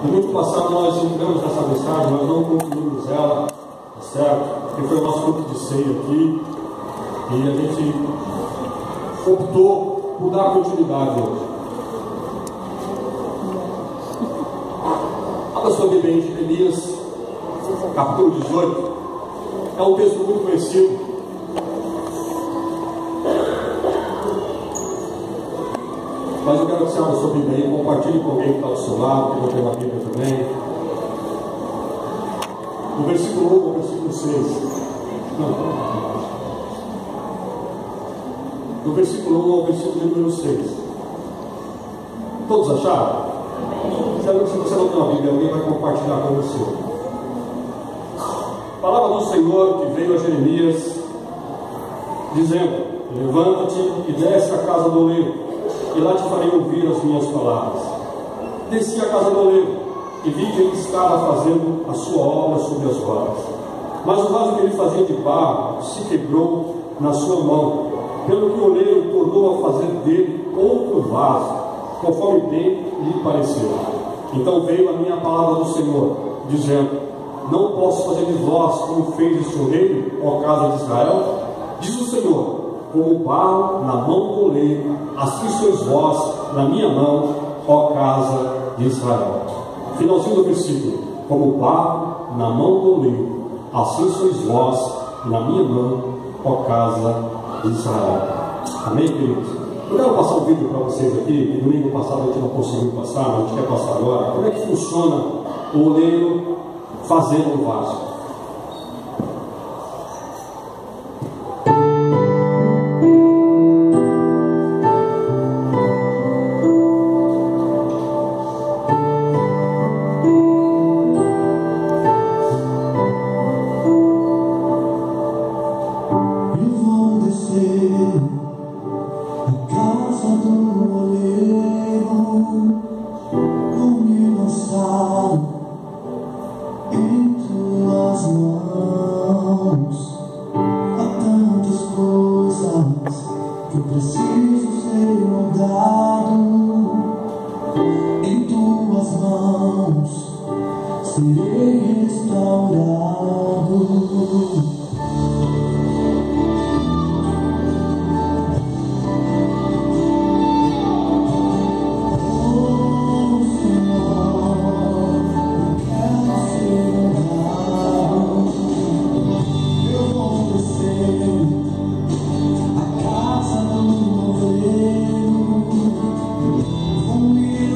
Domingo passado nós tivemos essa mensagem, nós não concluímos ela, tá certo? Porque foi o nosso grupo de ceia aqui e a gente optou por dar continuidade hoje. Abra sua Bíblia em Jeremias, capítulo 18. É um texto muito conhecido. Mas eu quero que você abra sua Bíblia aí, compartilhe com alguém que está ao seu lado, que não tem uma Bíblia também. Do versículo 1 ao versículo 6. Do versículo 1 ao versículo número 6. Todos acharam? Se você não tem uma Bíblia, alguém vai compartilhar com você. Palavra do Senhor que veio a Jeremias, dizendo: levanta-te e desce à casa do oleiro, e lá te farei ouvir as minhas palavras. Desci à casa do oleiro, e vi que ele estava fazendo a sua obra sobre as rodas. Mas o vaso que ele fazia de barro se quebrou na sua mão, pelo que o oleiro tornou a fazer dele outro vaso, conforme bem lhe pareceu. Então veio a minha palavra do Senhor, dizendo: não posso fazer de vós como fez este oleiro, ó casa de Israel? Diz o Senhor: como barro na mão do oleiro, assim sois vós na minha mão, ó casa de Israel. Finalzinho do versículo: como barro na mão do oleiro, assim sois vós na minha mão, ó casa de Israel. Amém, queridos? Eu quero passar um vídeo para vocês aqui, que domingo passado a gente não conseguiu passar, mas a gente quer passar agora. Como é que funciona o oleiro fazendo o vaso?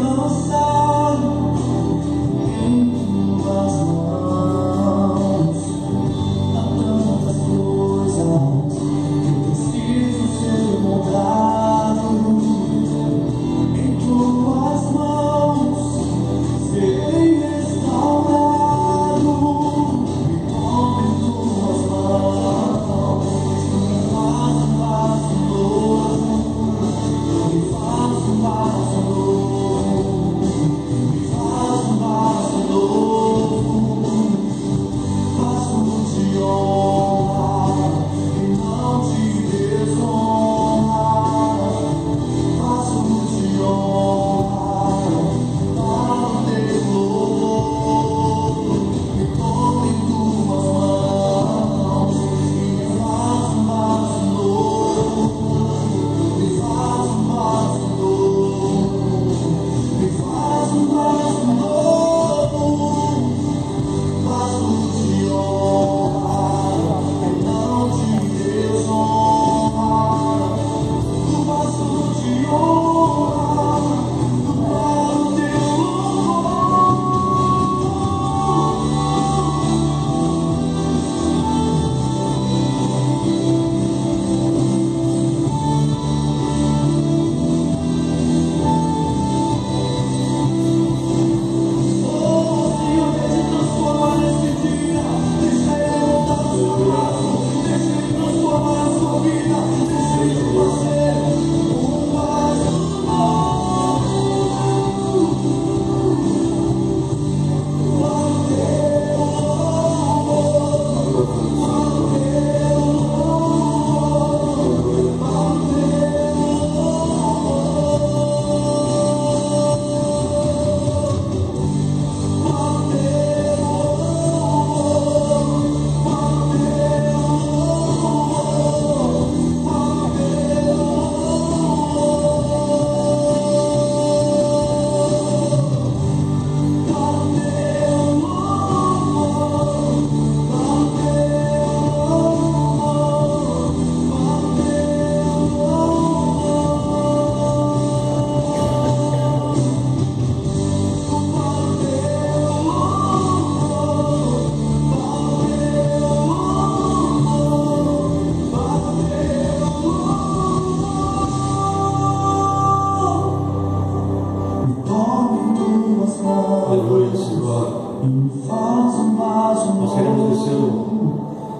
Lançado em tua Aleluia, Senhor. Nós queremos descer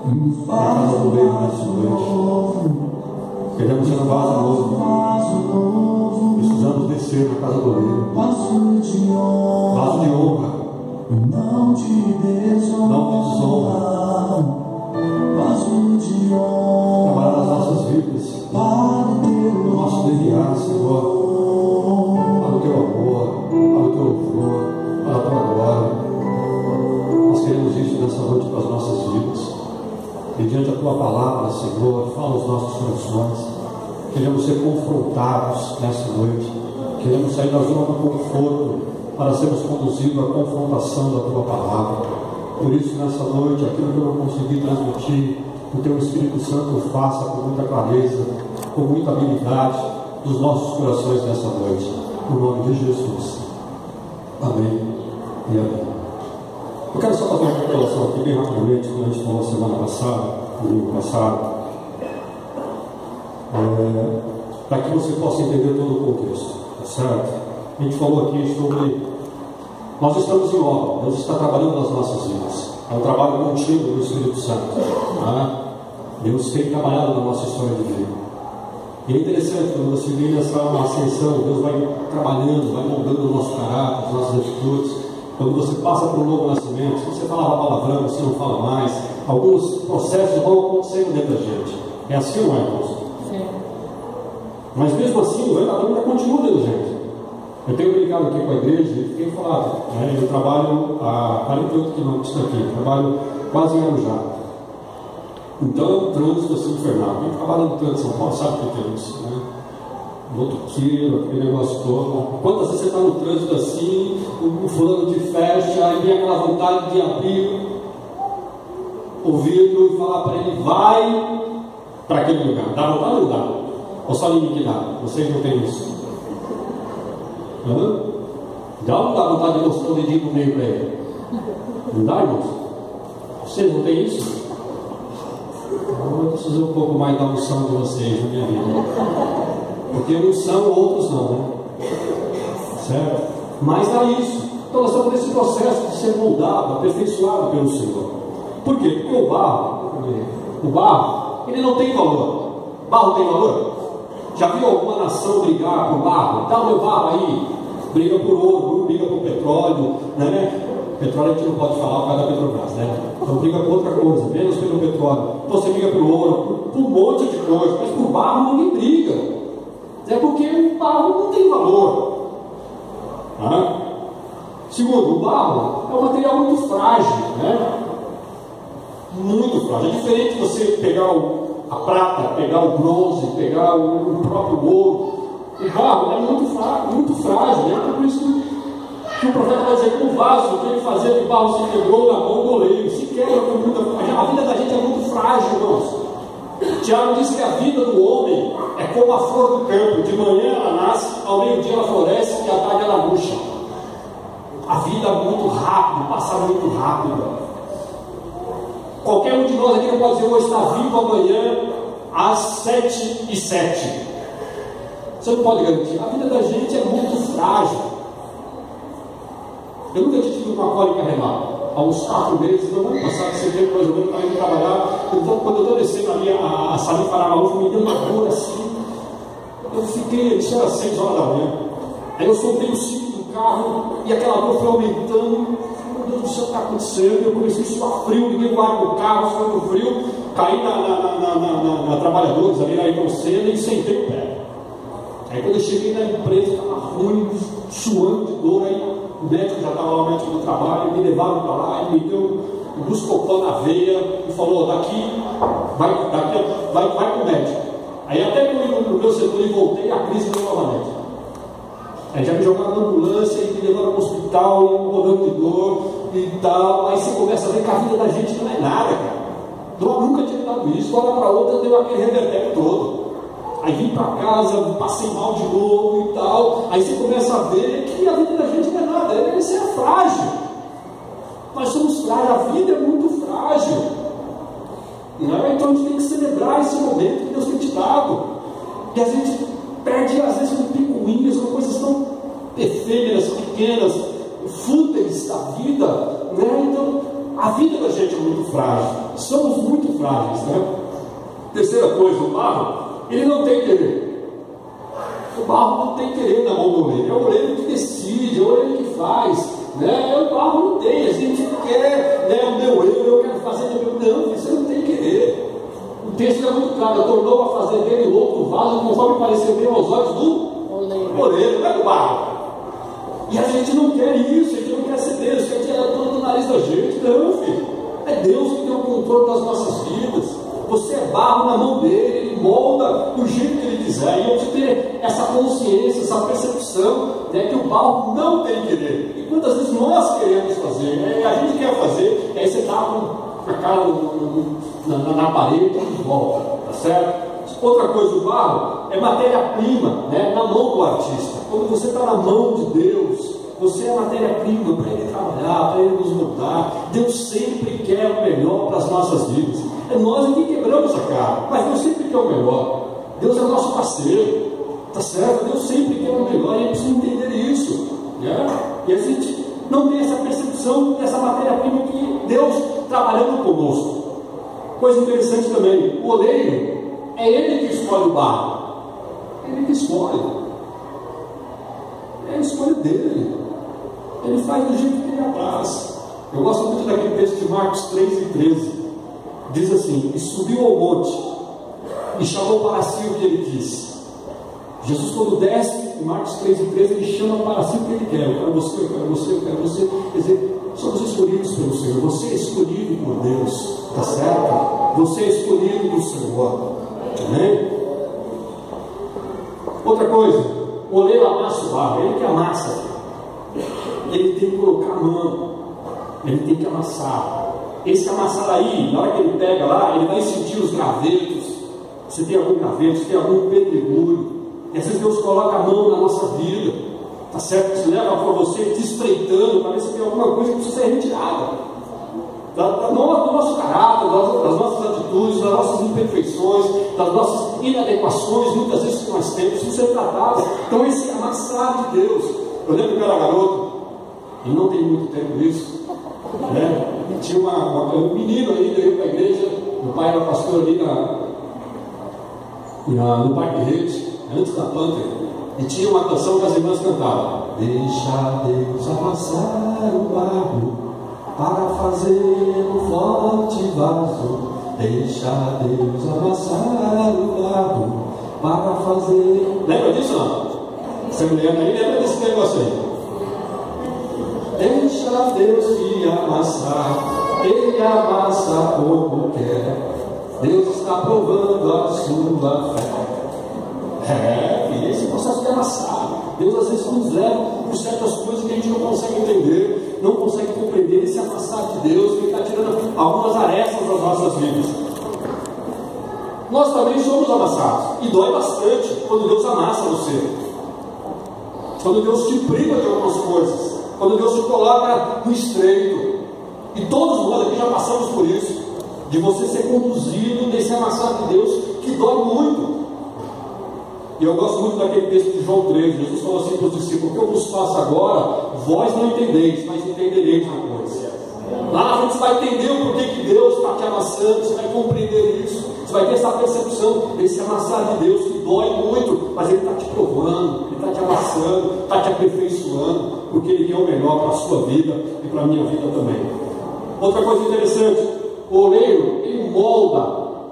na casa do Rei nessa noite. Queremos ser um vaso novo. Precisamos descer na casa do Rei. Vaso de honra. Não de desonra. Trabalhar nas nossas vidas. No nosso DNA, Senhor. Para o teu amor, para o teu louvor, para a tua glória. Nós queremos isso nessa noite para as nossas vidas. Mediante a tua palavra, Senhor, fala aos nossos corações. Queremos ser confrontados nessa noite. Queremos sair da zona do conforto para sermos conduzidos à confrontação da tua palavra. Por isso, nessa noite, aquilo que eu não consegui transmitir, o teu Espírito Santo faça com muita clareza, com muita habilidade dos nossos corações nessa noite. No nome de Jesus. Amém e amém. Eu quero só fazer uma recapitulação aqui bem rapidamente, como a gente falou semana passada, domingo passado, para que você possa entender todo o contexto, tá certo? A gente falou aqui sobre... Nós estamos em obra, Deus está trabalhando nas nossas vidas. É um trabalho contínuo do Espírito Santo. Tá? Deus tem trabalhado na nossa história de vida. E é interessante, quando você vê essa ascensão, Deus vai trabalhando, vai moldando o nosso caráter, as nossas atitudes. Quando você passa por um novo nascimento, se você falava palavrão, você não fala mais. Alguns processos vão acontecendo dentro da gente. É assim ou não é, irmãos? Sim. Mas mesmo assim, o verdadeiro ainda continua dentro da gente. Eu tenho brincado aqui com a igreja e fiquei falado, né? Eu trabalho a 48 quilômetros daqui, trabalho quase em Arujá. Então, o trânsito assim infernal. Quem trabalha no trânsito de São Paulo sabe o que é isso, né? Motoqueiro, aquele negócio todo. Quantas vezes você está no trânsito assim, o fulano te fecha, aí vem aquela vontade de abrir o vidro e falar para ele, vai para aquele lugar. Dá vontade ou não dá? Ou só ninguém que dá? Vocês não têm isso? Dá ou não dá vontade de mostrar o dedinho no meio para ele? Não dá, irmãos? Vocês não têm isso? Eu preciso um pouco mais da unção de vocês na minha vida. Porque uns são, outros não, né? Certo? Mas dá isso. Então nós estamos nesse processo de ser moldado, aperfeiçoado pelo Senhor. Por quê? Porque o barro, ele não tem valor. Barro tem valor? Já viu alguma nação brigar por barro? Dá o meu barro aí. Briga por ouro, briga por petróleo, né? Petróleo a gente não pode falar por causa da Petrobras, né? Então briga por outra coisa, menos pelo petróleo. Então você briga por ouro, por um monte de coisa, mas por barro ninguém briga. É porque o barro não tem valor. Segundo, o barro é um material muito frágil, né? Muito frágil. É diferente de você pegar a prata, pegar o bronze, pegar o próprio ouro. O barro é muito frágil, né? Por isso que o profeta vai dizer que o vaso que ele fazia de barro se quebrou na mão do oleiro, se quebra com muita frágil. A vida da gente é muito frágil, irmãos. Tiago diz que a vida do homem é como a flor do campo. De manhã ela nasce, ao meio-dia ela floresce e à tarde ela murcha. A vida é muito rápido, passa muito rápido. Qualquer um de nós aqui não pode dizer hoje está vivo amanhã às 7h07. Você não pode garantir. A vida da gente é muito frágil. Eu nunca tinha tido uma cólica renal. Há uns 4 meses, no ano passado, setembro, mais ou menos, estava indo trabalhar. Então, quando eu estou descendo ali a Salim Paranaúva, me deu uma dor assim. Eu fiquei, isso era 6 horas da manhã. Aí eu soltei o cinto do carro e aquela dor foi aumentando. Meu Deus do céu, o que está acontecendo? Eu comecei a suar frio, liguei o ar no carro, suando no frio, caí na Trabalhadores, ali na Ayrton Senna e sentei o pé. Aí quando eu cheguei na empresa, estava ruim, suando de dor, aí o médico já estava lá, o médico do trabalho, me levaram para lá, e me deu um buscopan na veia e falou, daqui vai com o médico. Aí até que eu ia no meu setor e voltei, a crise veio novamente. Aí já me jogaram na ambulância e me levaram para o hospital, morrendo de dor e tal. Aí você começa a ver que a vida da gente não é nada, cara. Eu nunca tinha dado isso, hora para outra deu aquele revertério todo. Aí vim para casa, passei mal de novo e tal. Aí você começa a ver que a vida da gente não é nada, isso é frágil. Nós somos frágeis, a vida é muito frágil. Não? Então a gente tem que celebrar esse momento que Deus tem te dado. E a gente perde, às vezes, com picuinhas, com coisas tão efêmeras, pequenas, fúteis doença, a vida, né? Então, a vida da gente é muito frágil, somos muito frágeis, né? Terceira coisa, o barro, ele não tem querer. O barro não tem querer na mão do oleiro, é o oleiro que decide, é o oleiro que faz, né? O barro não tem, a gente quer, né? O meu eu quero fazer o meu, não, você não tem querer. O texto é muito claro, tornou a fazer dele outro vaso, conforme pareceu bem aos olhos do oleiro, não é do barro. E a gente não quer isso, a gente não quer ser Deus, quer tirar tudo do nariz da gente, não, filho. É Deus que tem o controle das nossas vidas. Você é barro na mão dele, ele molda do jeito que ele quiser. E eu preciso ter essa consciência, essa percepção, né, que o barro não tem querer. E quantas vezes nós queremos fazer, né? A gente quer fazer, e aí você dá com a cara na parede e volta, tá certo? Outra coisa, o barro é matéria-prima, né, na mão do artista. Quando você está na mão de Deus, você é matéria-prima para Ele trabalhar, para Ele nos mudar. Deus sempre quer o melhor para as nossas vidas. É nós que quebramos a cara, mas Deus sempre quer o melhor. Deus é o nosso parceiro, tá certo? Deus sempre quer o melhor e a gente precisa entender isso, né? E a gente não tem essa percepção dessa matéria-prima que Deus trabalhando conosco. Coisa interessante também, o oleiro é ele que escolhe o barro, ele que escolhe, é a escolha dele, ele faz do jeito que ele apraz. Eu gosto muito daquele texto de Marcos 3:13, diz assim: e subiu ao monte e chamou para si o que ele quis. Jesus, quando desce em Marcos 3:13, ele chama para si o que ele quer. Eu quero você, eu quero você, eu quero você. Quer dizer, somos escolhidos pelo Senhor. Você é escolhido por Deus, tá certo? Você é escolhido do Senhor. Amém? Outra coisa, o oleiro amassa o barro, ele que amassa, ele tem que colocar a mão, ele tem que amassar. Esse amassar aí, na hora que ele pega lá, ele vai sentir os gravetos. Se tem algum graveto, se tem algum pedregulho, e às vezes Deus coloca a mão na nossa vida, tá certo? Se leva para você te estreitando para ver se tem alguma coisa que precisa ser retirada. Do nosso caráter, das nossas atitudes, das nossas imperfeições, das nossas inadequações, muitas vezes que nós temos, precisam ser tratadas. Então, esse amassar de Deus. Eu lembro que eu era garoto, e não tem muito tempo isso, né? Tinha um menino aí que veio para a igreja, meu pai era pastor ali no Parque Rede, antes da Panther, e tinha uma canção que as irmãs cantavam: deixa Deus amassar o barro para fazer um forte vaso, deixa Deus amassar o barro para fazer. Lembra disso não? Você me lembra aí? Lembra desse negócio aí? Deixa Deus te amassar, Ele amassa como quer. Deus está provando a sua fé. E esse processo de amassar, Deus às vezes nos leva por certas coisas que a gente não consegue entender, não consegue compreender esse amassar de Deus, que está tirando algumas arestas das nossas vidas. Nós também somos amassados, e dói bastante quando Deus amassa você, quando Deus te priva de algumas coisas, quando Deus te coloca no estreito. E todos nós aqui já passamos por isso, de você ser conduzido nesse amassar de Deus que dói muito. E eu gosto muito daquele texto de João 13. Jesus falou assim para os discípulos: o que eu vos faço agora, vós não entendeis, mas entendereis depois. Lá na frente você vai entender o porquê que Deus está te amassando, você vai compreender isso, você vai ter essa percepção desse amassar de Deus que dói muito, mas Ele está te provando, Ele está te amassando, está te aperfeiçoando, porque Ele quer o melhor para a sua vida e para a minha vida também. Outra coisa interessante, o oleiro, ele molda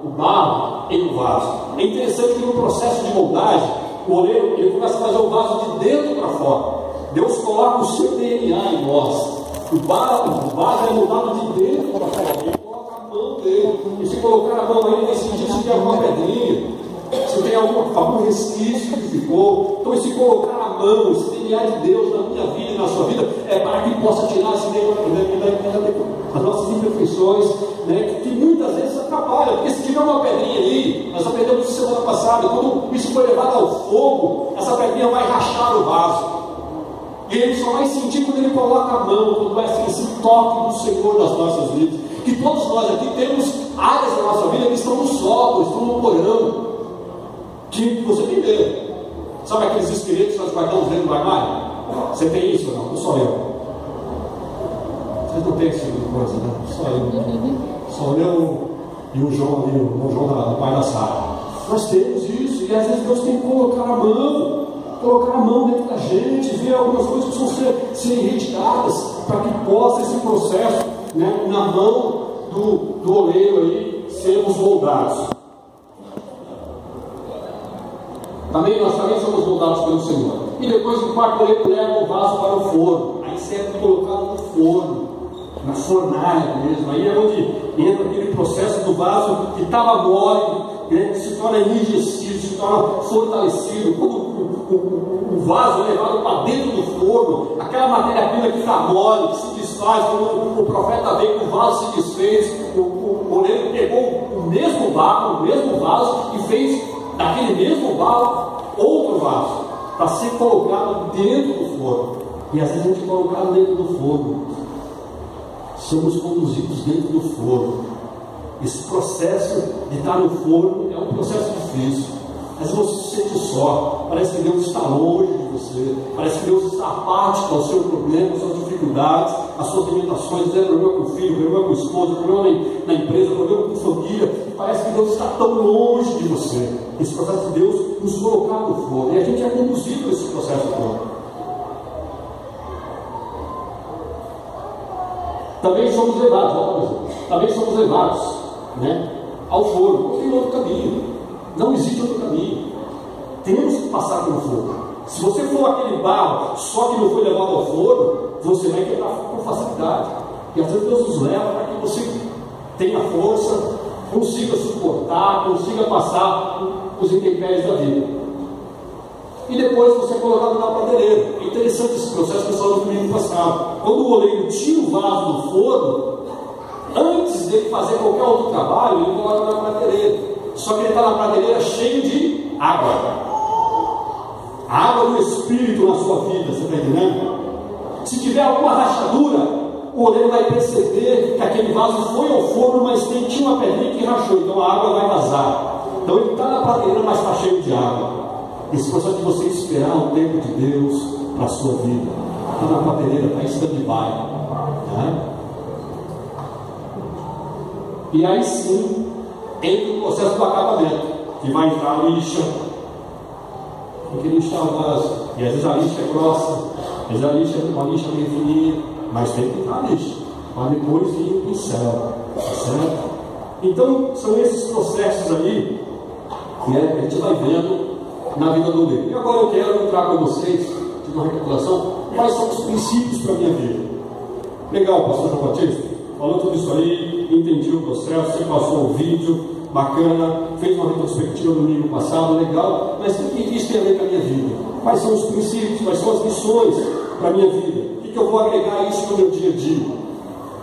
o barro em um vaso. É interessante que no processo de moldagem, o oleiro ele começa a fazer o vaso de dentro para fora. Deus coloca o seu DNA em nós. O vaso é moldado de dentro para fora. Ele coloca a mão dele. E se colocar a mão aí, ele vai sentir se tem alguma pedrinha, se tem algum resquício que ficou. Então, se colocar a mão, esse DNA de Deus na minha vida e na sua vida, é para que possa tirar esse as nossas imperfeições, né, que muitas vezes atrapalham, porque se tiver uma pedrinha ali, nós aprendemos isso semana passada, quando isso foi levado ao fogo, essa pedrinha vai rachar o vaso, e ele só vai sentir quando ele coloca a mão, quando vai ser esse toque do Senhor nas nossas vidas. Que todos nós aqui temos áreas da nossa vida que estão no solo, estão no porão, que você tem medo. Sabe aqueles esqueletos que nós guardamos dentro do armário? Você tem isso ou não? Não sou eu. Vocês não têm esse tipo de coisa, né? Só eu e o João ali, o João do pai da Sara. Nós temos isso, e às vezes Deus tem que colocar a mão dentro da gente, ver algumas coisas que precisam ser retiradas, para que possa esse processo, né, na mão do oleiro aí, sermos moldados. Nós também somos moldados pelo Senhor. E depois o quarto oleiro leva o vaso para o forno. Aí serve colocado no forno, na fornalha mesmo. Aí é onde entra aquele processo do vaso que estava mole, né, que se torna enrijecido, se torna fortalecido. Quando o vaso é levado para dentro do forno, aquela matéria-prima que está mole, que se desfaz, quando o profeta veio que o vaso se desfez, o oleiro pegou o mesmo vaso e fez daquele mesmo vaso outro vaso, para ser colocado dentro do forno. E às vezes a gente é colocado dentro do forno, somos conduzidos dentro do forno. Esse processo de estar no forno é um processo difícil. Às vezes você se sente só, parece que Deus está longe de você, parece que Deus está apático ao seu problema, às suas dificuldades, às suas limitações, é problema com o filho, problema com a esposa, problema na empresa, problema com a família. Parece que Deus está tão longe de você. Esse processo de Deus nos colocar no forno, e a gente é conduzido nesse processo todo. Também somos levados, né, ao forno. Não tem outro caminho. Não existe outro caminho. Temos que passar pelo forno. Se você for aquele barro só que não foi levado ao forno, você vai quebrar com facilidade. E às vezes Deus nos leva para que você tenha força, consiga suportar, consiga passar os intempéries da vida. E depois você é colocado na prateleira. É interessante esse processo que nós falamos no domingo passado. Quando o oleiro tira o vaso do forno, antes dele fazer qualquer outro trabalho, ele coloca na prateleira. Só que ele está na prateleira cheio de água. A água do Espírito na sua vida, você está entendendo? Se tiver alguma rachadura, o oleiro vai perceber que aquele vaso foi ao forno, mas tinha uma pedrinha que rachou, então a água vai vazar. Então ele está na prateleira, mas está cheio de água. Esse processo de você esperar o tempo de Deus para a sua vida. Está na prateleira, está em stand-by. Né? E aí sim, entra o processo do acabamento, que vai entrar a lixa, porque lixa vaso, e às vezes a lixa é grossa, às vezes a lixa é uma lixa meio fininha, mas tem que entrar a lixa, para depois vir o pincel, certo? Então, são esses processos aí, que a gente vai vendo na vida do oleiro. E agora eu quero entrar com vocês, de uma recapitulação, quais são os princípios para a minha vida. Legal, pastor João Batista? Falou tudo isso aí, entendi o processo, você passou o vídeo, bacana, fez uma retrospectiva no domingo passado, legal, mas o que isso tem a ver com a minha vida? Quais são os princípios, quais são as lições para a minha vida? O que eu vou agregar a isso no meu dia a dia?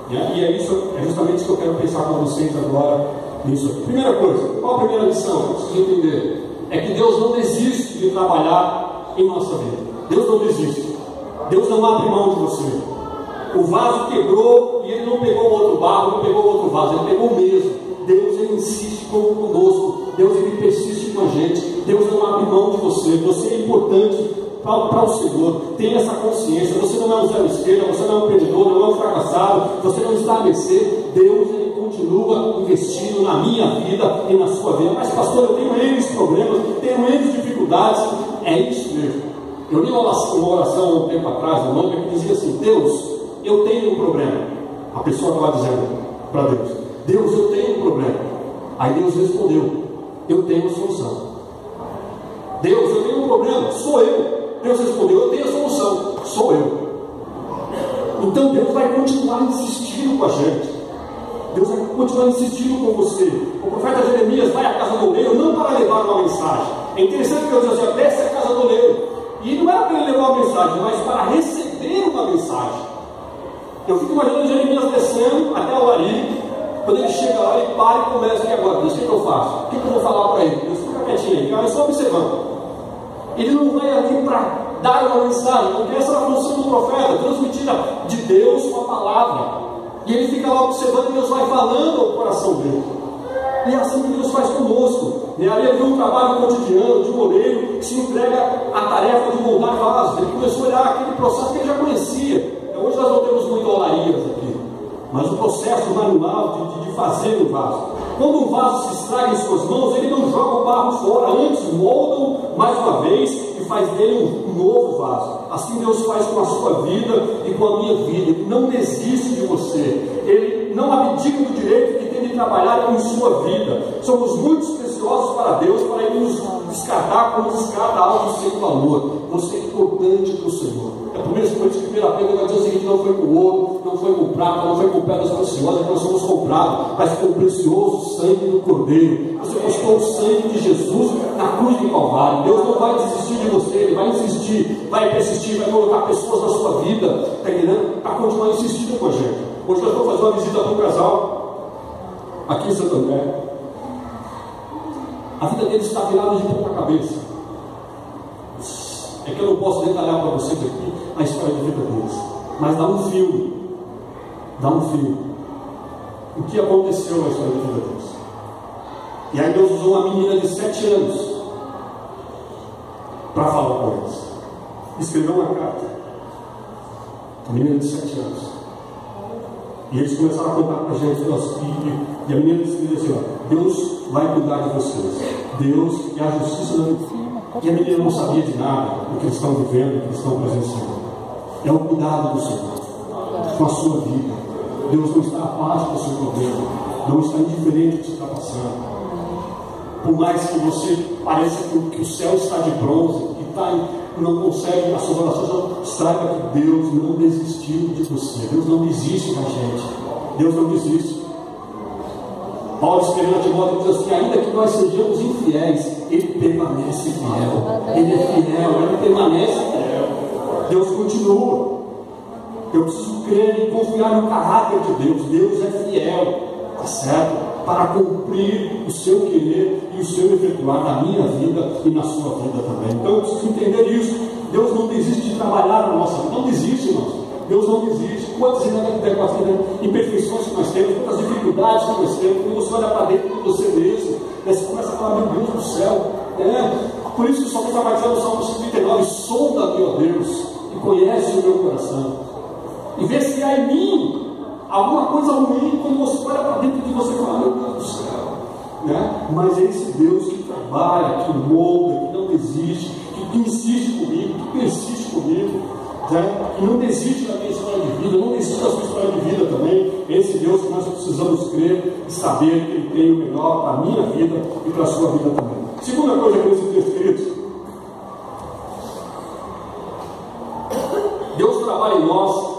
E é justamente isso que eu quero pensar com vocês agora nisso. Primeira coisa, qual a primeira lição que eu preciso entender? É que Deus não desiste de trabalhar em nossa vida. Deus não desiste. Deus não abre mão de você. O vaso quebrou e ele não pegou outro barro, não pegou outro vaso, ele pegou o mesmo. Deus, ele insiste conosco. Deus, ele persiste com a gente. Deus não abre mão de você. Você é importante para o Senhor. Tenha essa consciência. Você não é um zero esquerda, você não é um perdedor, não é um fracassado, você não está a mercê. Deus, ele continua investindo na minha vida e na sua vida. Mas pastor, eu tenho N problemas, tenho N dificuldades. É isso mesmo. Eu li uma oração há um tempo atrás, uma mãe que dizia assim: Deus, eu tenho um problema. A pessoa estava dizendo para Deus: Deus, eu tenho um problema. Aí Deus respondeu: eu tenho a solução. Deus, eu tenho um problema, sou eu. Deus respondeu: eu tenho a solução, sou eu. Então Deus vai continuar insistindo com a gente. Deus vai continuar insistindo com você. O profeta Jeremias vai à casa do oleiro não para levar uma mensagem. É interessante que Deus diz assim: desce à casa do oleiro. E não era para ele levar uma mensagem, mas para receber uma mensagem. Eu fico imaginando Jeremias descendo até o Ari. Quando ele chega lá, ele para e começa: e agora, Deus, o que eu faço? O que eu vou falar para ele? Deus, fica quietinho aí, cara, eu só observando. Ele não vai ali para dar uma mensagem, porque essa é a função do profeta, transmitir de Deus uma palavra. E ele fica lá observando e Deus vai falando ao coração dele. E é assim que Deus faz conosco. Ali havia um trabalho cotidiano de um oleiro que se entrega a tarefa de moldar vasos. Ele começou a olhar aquele processo que ele já conhecia. Hoje nós não temos muito olarias aqui. mas o processo manual de fazer o vaso. Quando um vaso se estraga em suas mãos, ele não joga o barro fora, antes moldam mais uma vez e faz dele um novo vaso. Assim Deus faz com a sua vida e com a minha vida. Ele não desiste de você, Ele não abdica do direito que tem de trabalhar em sua vida. Somos muito preciosos para Deus, para Ele nos descartar como descarta algo sem valor. Você é importante para o Senhor. É por isso que 1 Pedro vai dizer o seguinte: não foi com ouro, não foi com prata, não foi com pedras preciosas que nós somos comprados, mas com o precioso sangue do Cordeiro. Você custou o sangue de Jesus na cruz de Calvário. Deus não vai desistir de você, Ele vai insistir, vai persistir, vai colocar pessoas na sua vida, está entendendo? Para continuar insistindo com a gente. Hoje nós vamos fazer uma visita para um casal aqui em Santo André. A vida deles está virada de ponta cabeça. É que eu não posso detalhar para vocês aqui a história de vida deles, mas dá um filme. O que aconteceu na história de vida deles. E aí Deus usou uma menina de 7 anos para falar com eles. Escreveu uma carta. Uma menina de 7 anos. E eles começaram a contar para a gente, e a menina disse assim: ó, Deus vai cuidar de vocês. Deus e a justiça da vida. E a menina não sabia de nada do que eles estão vivendo, do que eles estão presenciando. É o cuidado do Senhor com a sua vida. Deus não está à parte do seu problema, não está indiferente do que você está passando. Por mais que você pareça que o céu está de bronze e não consegue, as suas orações, saiba que Deus não desistiu de você. Deus não desiste da gente. Deus não desiste. Paulo escrevendo a Timóteo diz assim: ainda que nós sejamos infiéis, Ele permanece fiel. Ele é fiel, Ele permanece fiel. Deus continua. Eu preciso crer e confiar no caráter de Deus. Deus é fiel, tá certo? Para cumprir o seu querer e o seu efetuar na minha vida e na sua vida também. Então eu preciso entender isso. Deus não desiste de trabalhar na nossa vida. Não desiste, irmãos. Deus não desiste. Quantas imperfeições que nós temos, quantas dificuldades que nós temos, quando você olha para dentro de você mesmo, você começa a falar: meu Deus do céu. Por isso que o salmista vai dizer no Salmo 139: sonda-me, ó Deus, e conhece o meu coração, e vê se há em mim alguma coisa ruim. Quando você olha para dentro de você e fala: meu Deus do céu. Mas é esse Deus que trabalha, que molda, que não desiste, que insiste comigo, que persiste comigo, que não desiste da minha história de vida, não desiste da sua história de vida também. Esse Deus que nós precisamos crer e saber que Ele tem o melhor para a minha vida e para a sua vida também. Segunda coisa que nesse texto, queridos: Deus trabalha em nós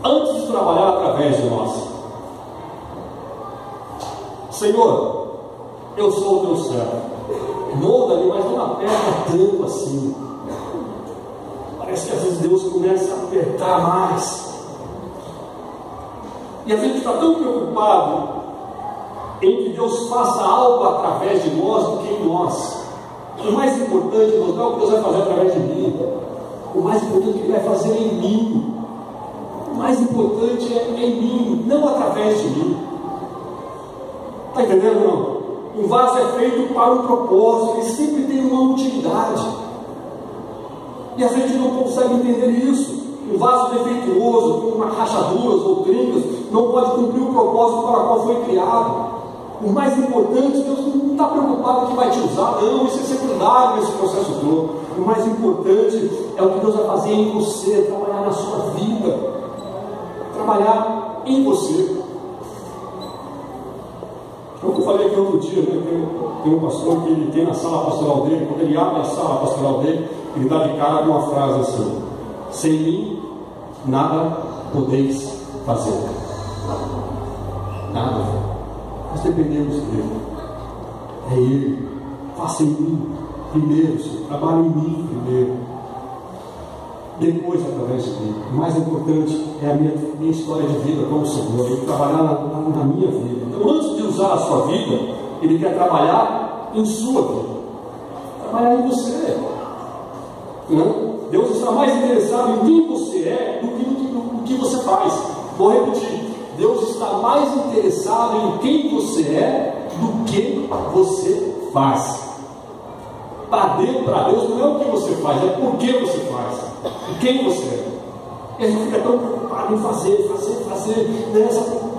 antes de trabalhar através de nós. Senhor, eu sou o teu servo, molda-me, mas não aperta tanto assim. Parece que às vezes Deus começa a apertar mais. E a gente está tão preocupado em que Deus faça algo através de nós do que em nós. O mais importante não é o que Deus vai fazer através de mim. O mais importante é o que Ele vai fazer em mim. O mais importante é em mim, não através de mim. Está entendendo, não? Um vaso é feito para um propósito, ele sempre tem uma utilidade. E a gente não consegue entender isso. Um vaso defeituoso, com rachaduras ou trincas, não pode cumprir o propósito para o qual foi criado. O mais importante, Deus não está preocupado que vai te usar, não, isso é secundário nesse processo todo. O mais importante é o que Deus vai fazer em você, trabalhar na sua vida, trabalhar em você. Como eu falei aqui outro dia, né, tem um pastor que ele tem na sala pastoral dele, quando ele abre a sala pastoral dele, ele dá de cara com uma frase assim: sem mim, nada podeis fazer. Nada. Nós dependemos dele. É Ele. Faça em mim primeiro, Senhor. Trabalhe em mim primeiro. Depois através de mim. O mais importante é a minha história de vida com o Senhor. Ele trabalhar na minha vida. Então, antes de usar a sua vida, Ele quer trabalhar em sua vida. Trabalhar em você. Não? Deus está mais interessado em quem você é do que no que você faz. Vou repetir: Deus está mais interessado em quem você é do que você faz. Para Deus não é o que você faz, é por que você faz, e quem você é. E a gente fica tão preocupado em fazer, fazer,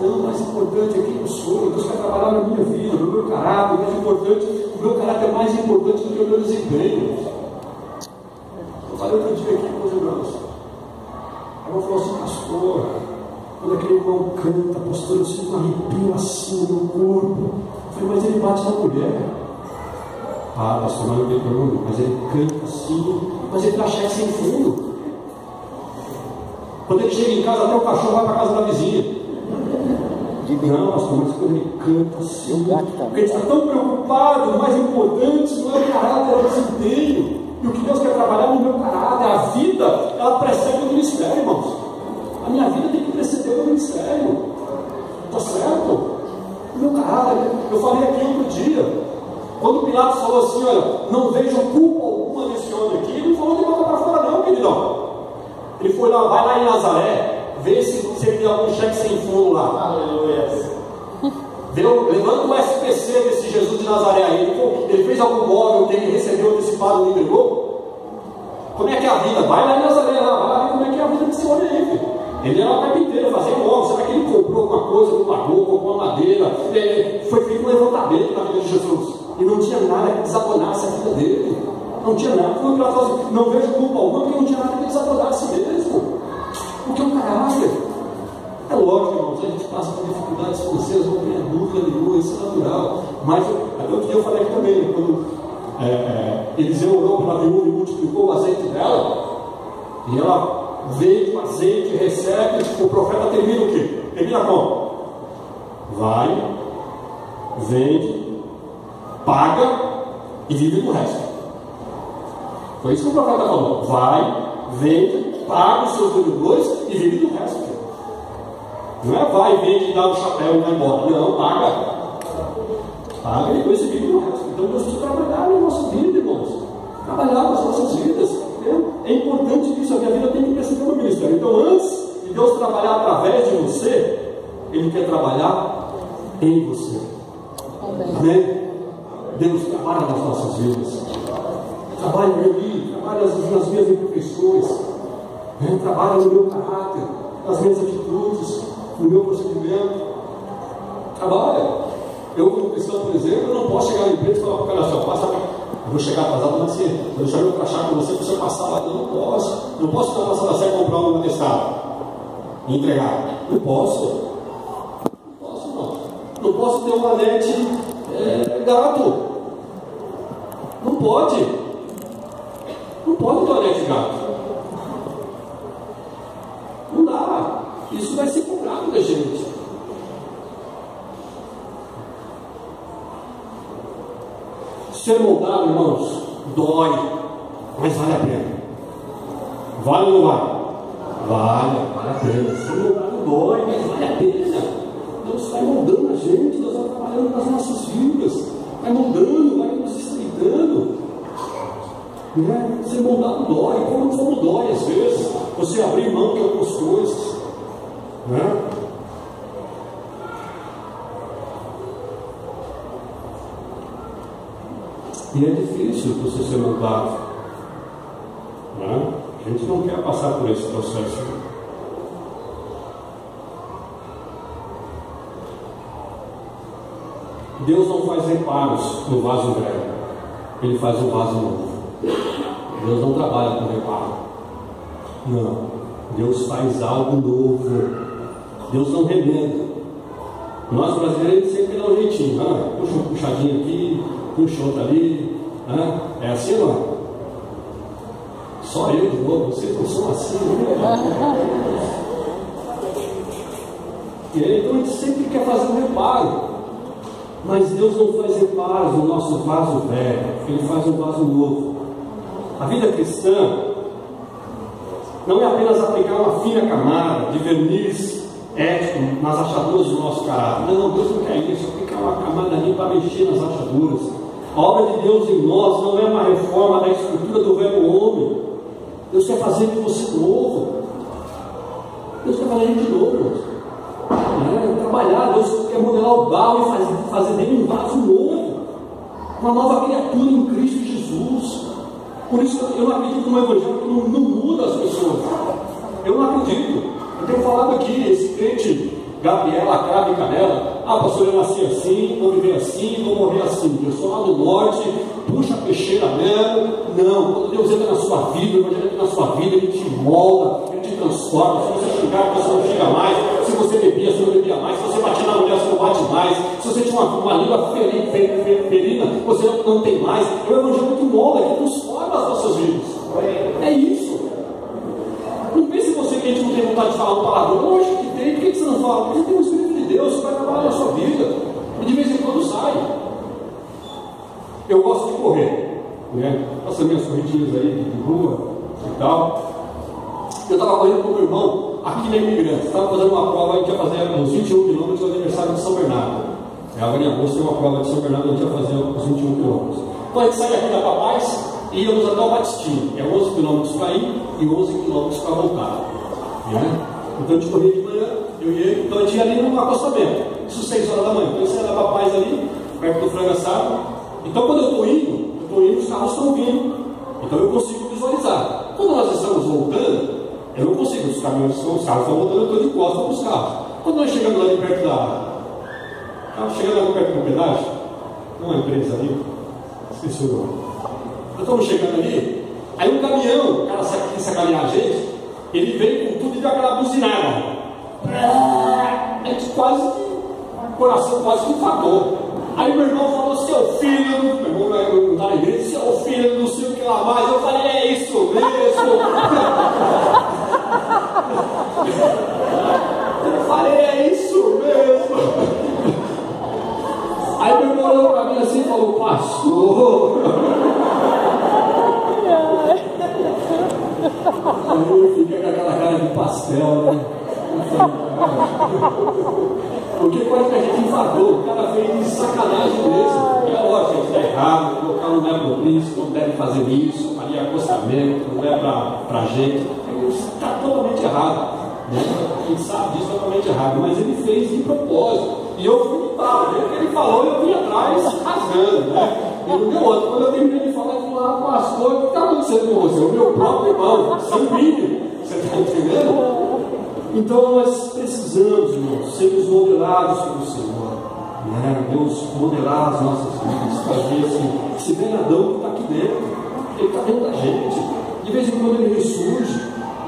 não, mais importante é quem eu sou, Deus quer trabalhar na minha vida, no meu caráter, mais importante, o meu caráter é mais importante do que o meu desempenho. Eu falei outro dia aqui com os irmãos, eu falei assim, pastor, quando aquele irmão canta, pastor, eu sinto um arrepio assim no meu corpo. Eu falei, mas ele bate na mulher. Ah, pastor, mas não tem problema, mas ele canta assim, mas ele dá cheque sem fundo. Quando ele chega em casa, até o cachorro vai para a casa da vizinha. Não, pastor, mas quando ele canta assim, porque ele está tão preocupado, o mais importante não é o caráter, é o desempenho. E o que Deus quer trabalhar no meu caráter, a vida, ela precede o ministério, irmãos. A minha vida tem que preceder o ministério. Está certo? O meu caráter, eu falei aqui outro dia, quando Pilatos falou assim, olha, não vejo culpa alguma nesse homem aqui, ele não falou de boca para fora não, queridão. Ele foi lá, vai lá em Nazaré, vê se ele tem algum cheque sem fundo lá. Aleluia. Levanta o SPC desse Jesus de Nazaré aí. Ele fez algum móvel que ele recebeu antecipado e entregou? Como é que é a vida? Vai lá em Nazaré, vai lá ver como é que é a vida desse homem aí, filho. Ele era uma carpinteira, fazia móvel. Será que ele comprou alguma coisa, um bagulho, comprou uma madeira? Foi feito um levantamento na vida de Jesus. E não tinha nada que desabonasse a vida dele. Não tinha nada. Quando ela fala assim, não vejo culpa alguma, porque não tinha nada que desabonasse mesmo. Porque é um caráter. É lógico, irmãos, a gente passa por dificuldades financeiras, não tem dúvida nenhuma, isso é natural. Mas, até outro dia eu falei aqui também, quando Eliseu orou pela viúva e multiplicou o azeite dela, e ela veio com azeite, recebe, o profeta termina o quê? Termina como? Vai, vende, paga e vive do resto. Foi isso que o profeta falou. Vai, vende, paga os seus devedores e vive do resto. Não é vai, vende, dá o chapéu e vai embora. Não, paga. Paga e depois você vive do resto. Então nós precisamos trabalhar na nossa vida, irmãos. Trabalhar nas nossas vidas. É importante isso. A minha vida tem que preceder no ministério. Então antes de Deus trabalhar através de você, Ele quer trabalhar em você. Amém? Deus trabalha nas nossas vidas. Trabalha no meu livro, trabalha nas minhas imperfeições, trabalha no meu caráter, nas minhas atitudes, no meu procedimento. Trabalha. Eu, como cristão, por exemplo, eu não posso chegar na empresa e falar para o cara, passa, eu vou chegar atrasado, mas assim, vou deixar meu crachá com você para você passar lá. Eu não posso. Não posso ir na sala séria comprar um atestado e entregar. Não posso. Não posso, não. Não posso ter uma net gato. Não pode. Não pode ter uma net gato. Não dá. Isso vai ser cobrado da gente. Ser moldado, irmãos, dói, mas vale a pena. Vale ou não vale? Vale a pena. Ser moldado dói, mas vale a pena. Deus vai moldando a gente, Deus vai trabalhando nas nossas vidas, vai moldando, vai nos estreitando. Ser moldado dói, como dói às vezes, você abrir mão de algumas coisas. E é difícil você ser moldado. A gente não quer passar por esse processo. Deus não faz reparos no vaso velho, Ele faz um vaso novo. Deus não trabalha com reparo. Não. Deus faz algo novo. Deus não remenda. Nós brasileiros sempre dá um jeitinho. Puxa um puxadinho aqui, puxa outro ali. É assim ou não? Só eu de novo, vocês não são assim. E aí, então a gente sempre quer fazer um reparo. Mas Deus não faz reparos no nosso vaso velho. Ele faz um vaso novo. A vida cristã não é apenas aplicar uma fina camada de verniz ético nas achaduras do nosso caráter. Não, Deus não quer isso. Aplicar uma camada ali para mexer nas achaduras. A obra de Deus em nós não é uma reforma da estrutura do velho homem. Deus quer fazer de você novo. Deus quer fazer de novo, irmãos. Trabalhar, Deus quer modelar o barro e fazer dele um vaso novo. Uma nova criatura em Cristo Jesus. Por isso eu não acredito no Evangelho que não muda as pessoas. Eu não acredito. Eu tenho falado aqui, esse crente Gabriela, Cravo e Canela, pastor, eu nasci assim, vou viver assim, vou morrer assim, eu sou lá do norte, puxa a peixeira mesmo. Não, quando Deus entra na sua vida, o Evangelho entra na sua vida, Ele te molda, Ele te transforma. Se você xingar, você não xinga mais. Se você bebia, você não bebia mais. Se você batia na mulher, você não bate mais. Se você tinha uma língua ferina, você não tem mais. É o Evangelho que molda, que transforma as nossas vidas. É isso. Não pense você que a gente não tem vontade de falar um palavrão. Lógico que tem. Por que você não fala? Porque tem o Espírito de Deus que vai trabalhar na sua vida. E de vez em quando sai. Eu gosto de correr, né? Faço minhas corridinhas aí de rua e tal. Eu estava correndo com o meu irmão aqui na Imigrante. Estava fazendo uma prova, a gente ia fazer uns 21 quilômetros do aniversário de São Bernardo. Agora em agosto tem uma prova de São Bernardo, a gente ia fazer uns 21 quilômetros. Então a gente sai aqui da Papaz e íamos até o Batistinho. É 11 quilômetros para ir e 11 quilômetros para voltar. Né? Então a gente corria de manhã, então a gente ia ali no acostamento. Isso 6 horas da manhã. Então eu saía da Papaz ali, perto do frango assado. Então quando eu estou indo, os carros estão vindo. Então eu consigo visualizar. Quando nós estamos voltando, eu não consigo, os carros estão voltando, eu estou de costas para os carros. Quando nós chegamos ali perto chegando ali perto do pedágio, não é empresa ali, esqueci o nome. Estamos chegando ali, aí um caminhão, o cara quis sacanear a gente, ele veio com tudo e deu aquela buzinada. A gente o coração quase que infartou. Aí meu irmão falou, seu filho, meu irmão não está na igreja, seu filho, não sei o que lá mais. Eu falei, é isso mesmo. Eu falei, é isso mesmo. Aí meu irmão olhou para mim assim e falou, pastor. Aí eu fiquei com aquela cara de pastel, né? Porque quase que a gente enfadou, o cara fez de sacanagem mesmo. É lógico, a gente está errado, o local não é propício, não deve fazer isso, ali é acostamento, não é para a gente. Está totalmente errado. Né? A gente sabe disso, totalmente errado, mas ele fez de propósito. E eu fui limpado, ele falou e eu vim atrás rasgando. Né? E não deu outro. Quando eu terminei de falar, eu falei, pastor, o que está acontecendo com você? O meu próprio irmão, sanguíneo. Você está entendendo? Então nós precisamos, irmãos, sermos modelados pelo Senhor, né? Deus modelar as nossas vidas, trazer esse veladão que está aqui dentro, ele está dentro da gente, de vez em quando ele ressurge,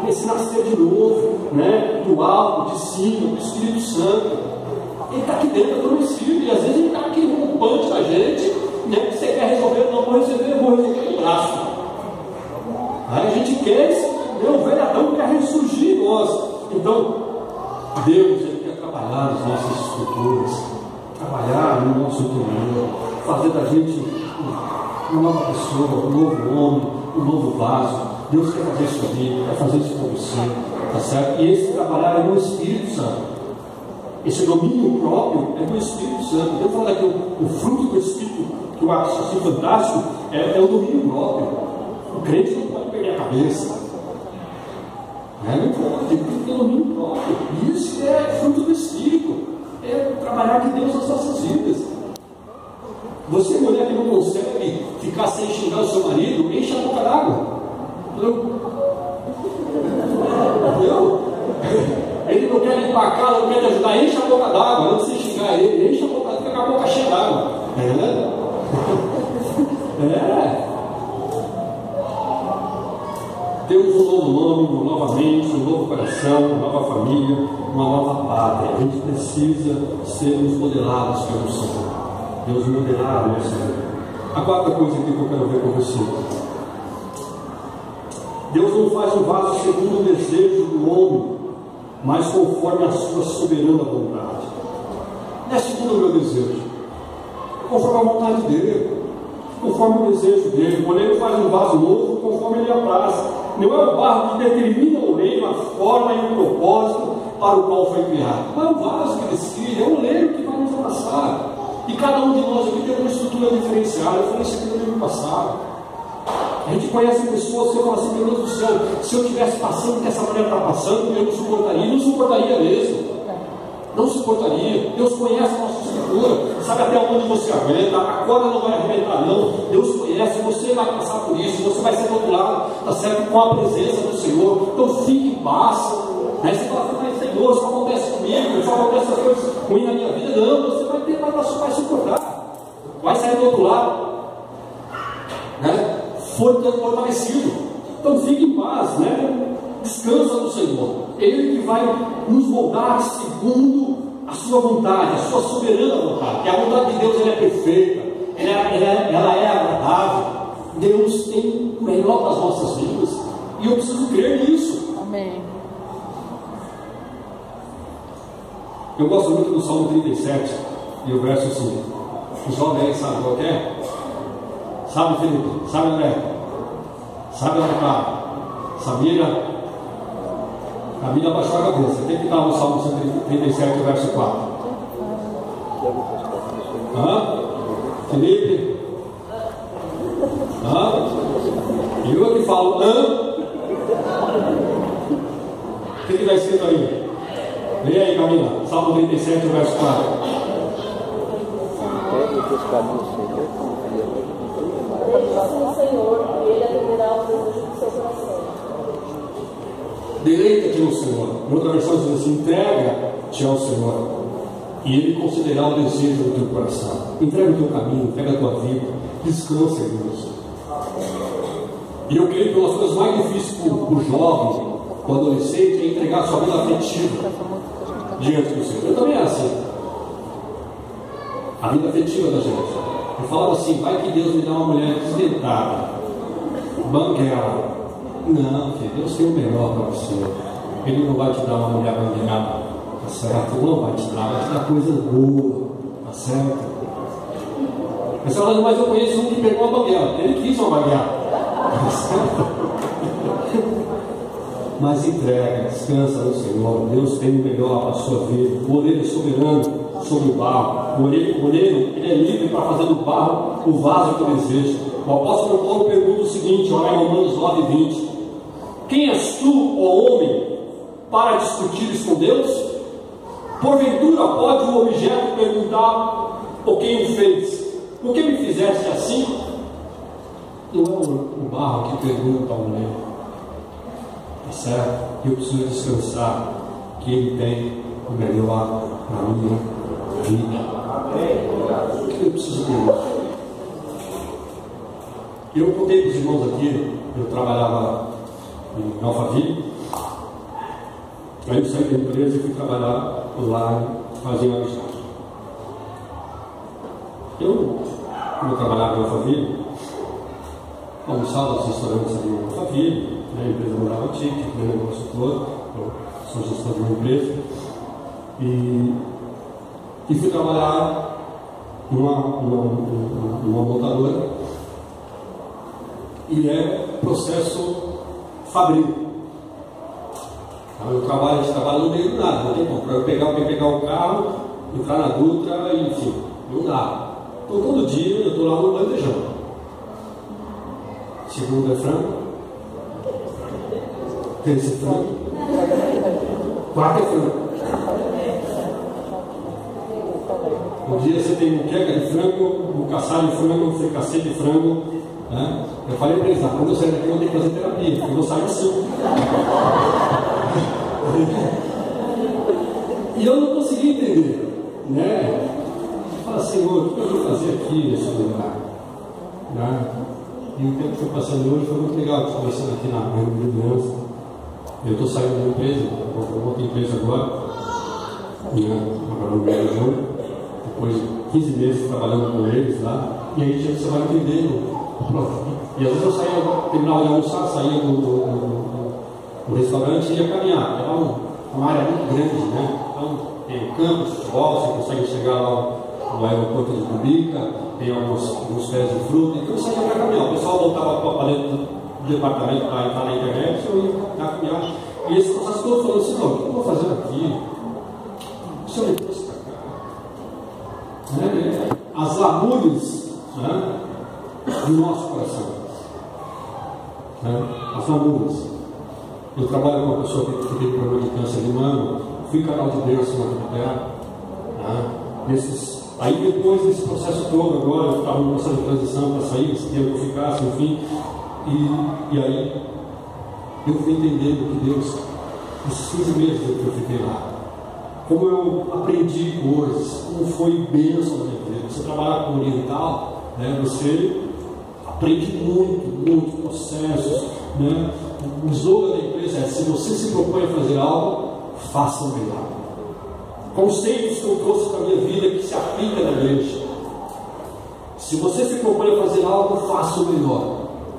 esse nascer de novo, né? Do alto, de cima, do Espírito Santo, ele está aqui dentro adormecido, e às vezes ele está aqui rompante da gente, né? Você quer resolver, não vou resolver no braço. Aí a gente quer esse, o veladão quer ressurgir em nós. Então, Deus ele quer trabalhar nas nossas estruturas, trabalhar no nosso interior, fazer da gente uma nova pessoa, um novo homem, um novo vaso. Deus quer fazer isso comigo, quer fazer isso com você, tá certo? E esse trabalhar é do Espírito Santo. Esse domínio próprio é do Espírito Santo. Eu falo aqui, o fruto do Espírito, que eu acho assim fantástico, é o domínio próprio. O crente não pode perder a cabeça. Não pode, tem que ter domínio próprio. Isso é fruto do Espírito. É trabalhar com Deus nas nossas vidas. Você, mulher que não consegue ficar sem xingar o seu marido, enche a boca d'água. Entendeu? Ele não quer limpar a casa, não quer te ajudar, enche a boca d'água. Antes de xingar ele, enche a boca d'água, fica com a boca cheia d'água. Temos um novo nome, uma nova mente, um novo coração, uma nova família, uma nova pátria. A gente precisa sermos modelados pelo Senhor. Deus modelar o Senhor. A quarta coisa aqui que eu quero ver com você. Deus não faz um vaso segundo o desejo do homem, mas conforme a sua soberana vontade. Não é segundo o meu desejo, conforme a vontade dele, conforme o desejo dele. Quando ele faz um vaso novo, conforme ele apraz. Não é o barro que determina o leiro, a forma e o propósito para o qual foi criado. Não é o vaso que decide, é o leiro que vai nos amassar. E cada um de nós aqui tem uma estrutura diferenciada. Eu falei isso aqui no domingo passado. A gente conhece pessoas que eu falo assim, meu Deus do céu, se eu estivesse passando o que essa mulher está passando, eu não suportaria. Não suportaria mesmo. Não suportaria. Deus conhece a nossa estrutura, sabe até onde você aguenta. A corda não vai arrebentar, não. Deus conhece, você vai passar por isso, você vai ser rotulado, tá certo? Com a presença do Senhor. Então fique em paz, Aí você fala, mas Senhor, isso acontece comigo, só acontece essas coisas ruins na minha vida. Não, você vai suportar, vai sair do outro lado, né? Fortalecido. Então fique em paz, né? Descansa no Senhor. Ele que vai nos moldar segundo a sua vontade, a sua soberana vontade. Que a vontade de Deus ela é perfeita, ela é agradável. Deus tem o melhor para as nossas vidas, e eu preciso crer nisso. Amém. Eu gosto muito do Salmo 37 e o verso 5. O jovem aí sabe qual é? Sabe, Felipe? Sabe, André? Sabe, Ana? Sabia? Camila baixou a cabeça. Tem que estar no Salmo 137, verso 4. Felipe? E eu que falo, o que está escrito aí? Leia aí, Camila. Salmo 37, verso 4. Deleita-te no Senhor. Em outra versão diz assim: entrega-te ao Senhor, e Ele considerará o desejo do teu coração. Entrega o teu caminho, entrega a tua vida, descansa em Deus. E eu creio que uma das coisas mais difíceis para o jovem, para o adolescente, é entregar a sua vida afetiva diante do Senhor. Eu também era assim. A vida afetiva da gente. Eu falava assim: vai que Deus me dá uma mulher desdentada, banguela. Não, filho, Deus tem o melhor para você. Ele não vai te dar uma mulher banguelada, tá certo? Não vai te dar coisa boa, tá certo? Mas você fala, mas eu conheço um que pegou uma banguela. Ele quis uma banguela, tá certo? Mas entrega, descansa no Senhor. Deus tem o melhor para a sua vida. O oleiro é soberano sobre o barro. O oleiro, ele é livre para fazer do barro o vaso que deseja. O apóstolo Paulo pergunta o seguinte, olha em Romanos 9:20: quem és tu, ó homem, para discutires com Deus? Porventura pode o objeto perguntar ou quem o fez: por que me fizeste assim? Não é o barro que pergunta ao oleiro, tá certo? Eu preciso descansar que Ele tem o melhor para a minha vida. Eu preciso ter isso. Eu contei para os irmãos aqui, eu trabalhava em Alphaville, aí eu saí da empresa e fui trabalhar lá, fazer uma amizade. Como eu trabalhava em Alphaville, almoçava nos restaurantes ali em Alphaville, né, a empresa morava ticket, né, negócio todo, eu sou gestor de uma empresa, e fui trabalhar numa montadora, e é processo fabril. Então, a gente trabalha no meio do nada, não tem como. Para eu pegar o carro, entrar na Dutra, enfim, não dá. Então todo dia eu estou lá no bandejão. Segunda é frango, terça é frango, quarta é frango. Um dia você tem muqueca de frango, um caçar de frango, um fricassê de frango, né? Eu falei para eles, quando eu sair daqui eu vou ter que fazer terapia, porque eu vou sair assim. E eu não consegui entender, né? Eu falei, Senhor, o que eu vou fazer aqui nesse lugar? Né? E o tempo que eu passei hoje foi muito legal, conversando aqui na liderança. Eu estou saindo da empresa, eu vou outra empresa agora, né? Agora no mês de junho, depois de 15 meses trabalhando com eles lá, e aí você vai entender. E às vezes eu saía, terminava de almoçar, saía do restaurante e ia caminhar. Era uma área muito grande, né? Então tem o campo de futebol, você consegue chegar lá no aeroporto de Cumbica, tem alguns pés de fruta, então eu saía para caminhar. O pessoal voltava para dentro do departamento para entrar na internet, eu ia caminhar. E esse processo todo falando assim, não, o que eu vou fazer aqui? O senhor me trouxe para cá. Né? As lamúrias, né, do nosso coração. Né? As lamúrias. Eu trabalho com uma pessoa que tem problema de câncer de mama, fui canal de Deus na terra. Aí depois desse processo todo, agora eu estava no processo de transição para sair, esse tempo que eu ficasse, enfim, e aí eu fui entendendo que Deus Esses 15 meses que eu fiquei lá. Como eu aprendi coisas, como foi bênção na minha vida. Você trabalhar com oriental, né, você aprende muito processos, né? O slogan da empresa é: se você se propõe a fazer algo, faça o melhor. Conceitos que eu trouxe para a minha vida que se aplica na igreja. Se você se propõe a fazer algo, faça o melhor.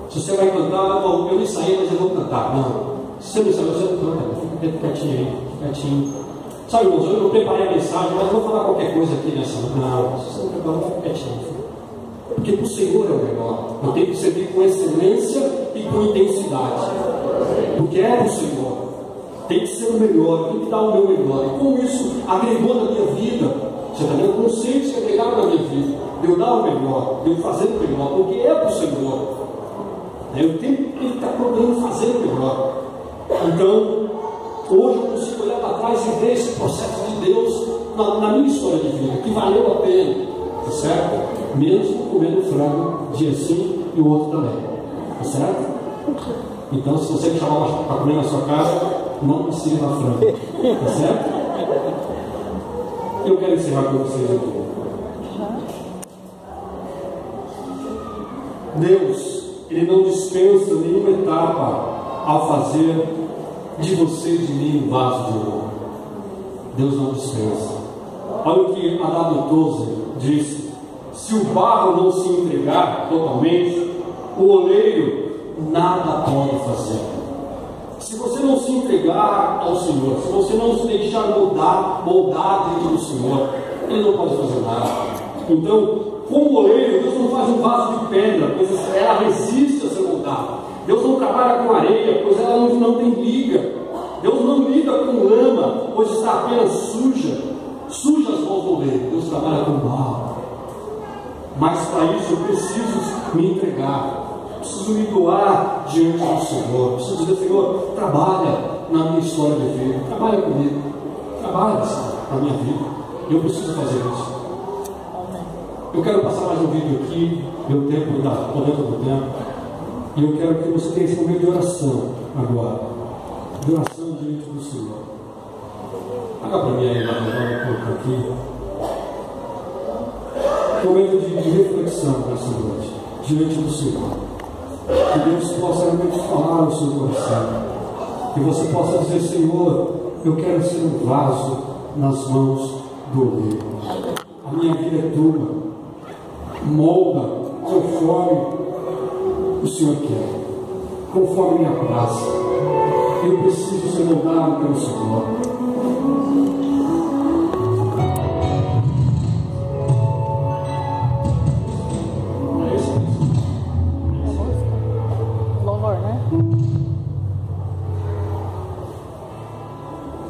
Se você vai cantar, não, eu ensaiei, mas eu vou cantar. Não. Se você não ensaiou, você não canta. Fica quietinho aí, fica quietinho. Sabe, irmãos, eu não preparei a mensagem, mas vou falar qualquer coisa aqui nessa. Não, se você não preparou, fica quietinho. Porque para o Senhor é o melhor. Eu tenho que servir com excelência e com intensidade. Porque é o Senhor. Tem que ser o melhor, tem que dar o meu melhor. E como isso agregou na minha vida, você está vendo? Conceitos que agregaram na minha vida. De eu dar o melhor, de eu fazer o melhor, porque é para o Senhor. Eu tenho que estar procurando fazer o melhor. Então, hoje eu consigo olhar para trás e ver esse processo de Deus na minha história de vida, que valeu a pena, tá certo? Mesmo comendo frango, dia sim e o outro também, tá certo? Então, se você me chamar para comer na sua casa, não me sirva frango, tá certo? Eu quero encerrar com vocês aqui. Deus, Ele não dispensa nenhuma etapa ao fazer de você e de mim um vaso de ouro. Deus não dispensa. Olha o que Adão Tozer disse: se o barro não se entregar totalmente, o oleiro nada pode fazer. Se você não se entregar ao Senhor, se você não se deixar moldar dentro do Senhor, Ele não pode fazer nada. Então, como oleiro, Deus não faz um vaso de pedra, pois ela resiste a ser moldada. Deus não trabalha com areia, pois ela não tem liga. Deus não lida com lama, pois está apenas suja as mãos do oleiro. Deus trabalha com barro. Mas para isso eu preciso me entregar, preciso me doar diante do Senhor, preciso dizer: Senhor, trabalha na minha história de vida, trabalha comigo, trabalha na minha vida, eu preciso fazer isso. Eu quero passar mais um vídeo aqui, meu tempo está dentro do tempo, e eu quero que você tenha esse momento de oração agora, de oração diante do Senhor. Paga para mim aí, um pouco aqui. Momento de reflexão nessa noite, diante do Senhor. Que Deus possa realmente falar no seu coração. Que você possa dizer: Senhor, eu quero ser um vaso nas mãos do oleiro. A minha vida é tua. Molda conforme o Senhor quer, conforme minha praça. Eu preciso ser moldado pelo Senhor.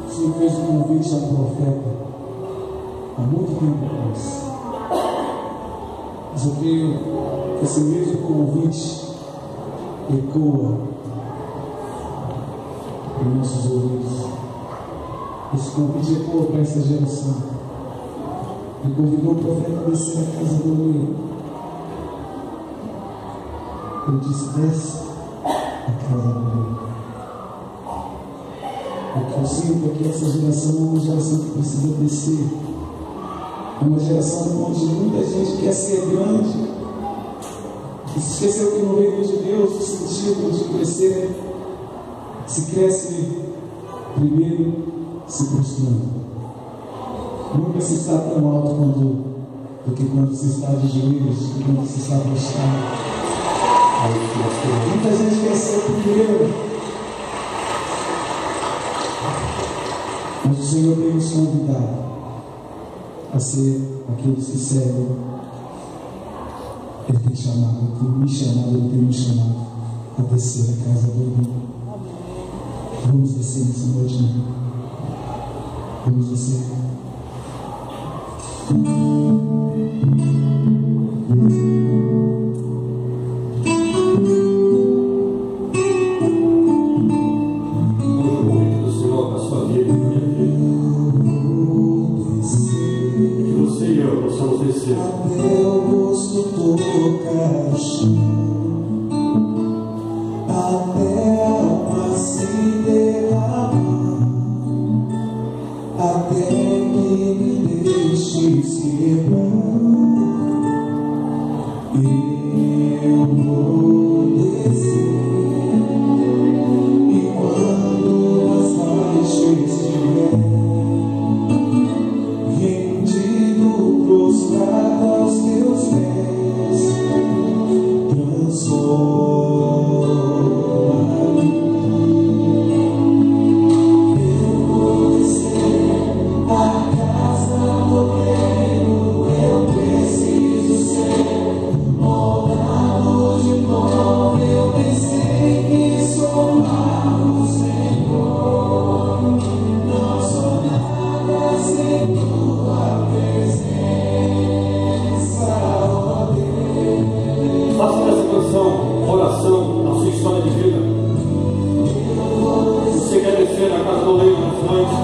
O Senhor fez um convite ao profeta há muito tempo atrás. Mas eu creio que esse mesmo convite ecoa em nossos ouvidos. Esse convite ecoa para essa geração. Ele convidou o profeta a descer à casa do oleiro. Ele disse: desce à casa do oleiro. O que eu sinto é que essa geração é uma geração que precisa descer. É uma geração onde muita gente quer ser grande e se esqueceu que no reino de Deus o sentido de crescer se cresce primeiro se prostrando. Nunca se está tão alto do que quando se está de joelhos, do que quando se está prostrado. Muita gente quer ser primeiro, mas o Senhor tem nos convidado a ser aqueles que servem. Ele tem chamado, Ele tem me chamado, Ele tem me chamado a descer a casa do oleiro. Vamos descer nessa noite, né? Vamos descer. Até o rosto tocar o chão, até a alma se derramar. Faça dessa canção oração na sua história de vida. Você quer descer na casa do oleiro nessa noite?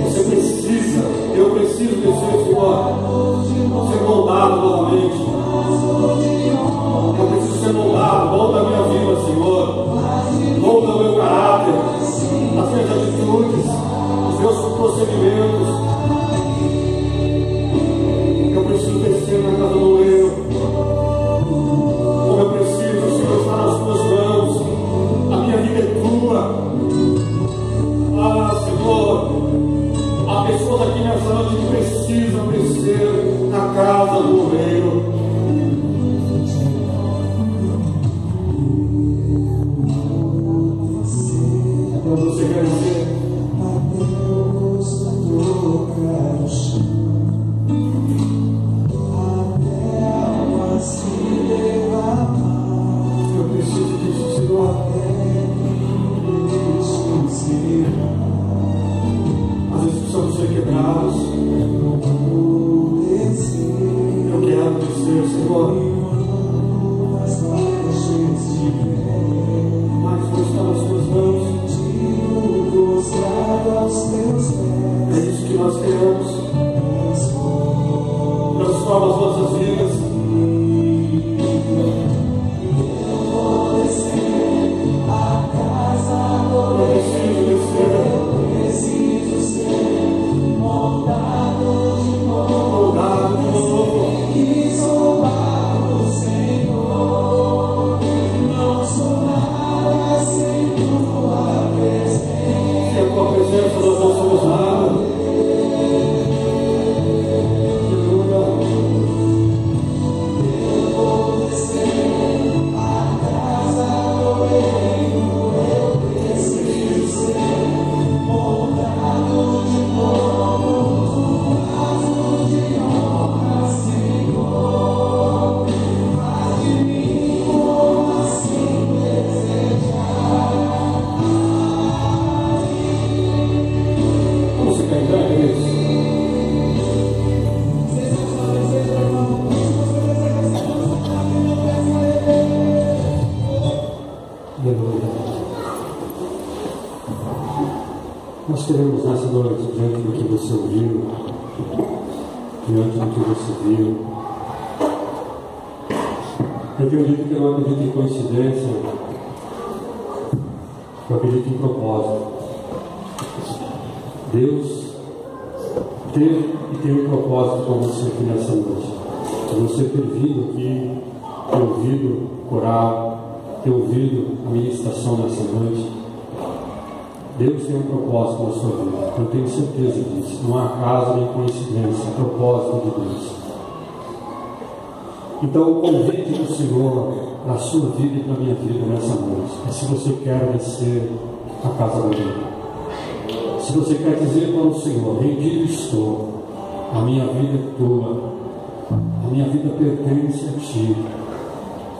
Você precisa, eu preciso descer, Senhor, ser moldado novamente. Eu preciso ser moldado, molda a minha vida, Senhor. Molda o meu caráter, as minhas atitudes, os meus procedimentos. Eu preciso descer na casa do oleiro. Como eu preciso, Senhor, estar nas tuas mãos. A minha vida é tua. Ah, Senhor, há pessoas aqui nessa noite que precisam descer na casa do oleiro. Quando você quer dizer, eu preciso disso, Senhor. Às vezes precisamos ser quebrados. Eu quero descer, Senhor. Mas vou estar nas tuas mãos. É isso que nós queremos. Transforma as nossas vidas. Eu preciso ser moldado de novo. E sou amado, Senhor. Não sou nada sem tua presença. Sem a tua presença nós não somos nada. Nós queremos nessa noite, diante do que você ouviu, diante do que você viu. Eu acredito que eu não acredito em coincidência, eu acredito em propósito. Deus teve e tem um propósito com você aqui nessa noite. Você ter vindo aqui, ter ouvido o coral, ter ouvido a ministração nessa noite. Deus tem um propósito na sua vida, eu tenho certeza disso. Não há acaso nem coincidência, é propósito de Deus. Então, o convite do Senhor para a sua vida e para a minha vida nessa noite é: se você quer descer a casa do Deus, se você quer dizer para o Senhor: rendido estou, a minha vida é tua, a minha vida pertence a ti,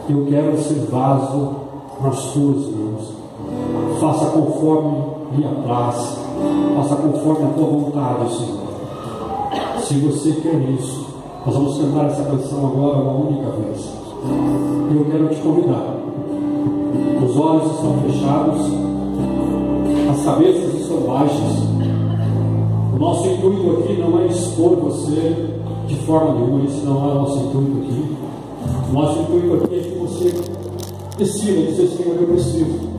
eu quero ser vaso nas tuas mãos, faça conforme me apraz, faça conforme a tua vontade, Senhor. Se você quer isso, nós vamos cantar essa canção agora uma única vez. E eu quero te convidar. Os olhos estão fechados, as cabeças estão baixas. O nosso intuito aqui não é expor você de forma nenhuma, esse não é o nosso intuito aqui. O nosso intuito aqui é que você decida dizer: Senhor, eu preciso.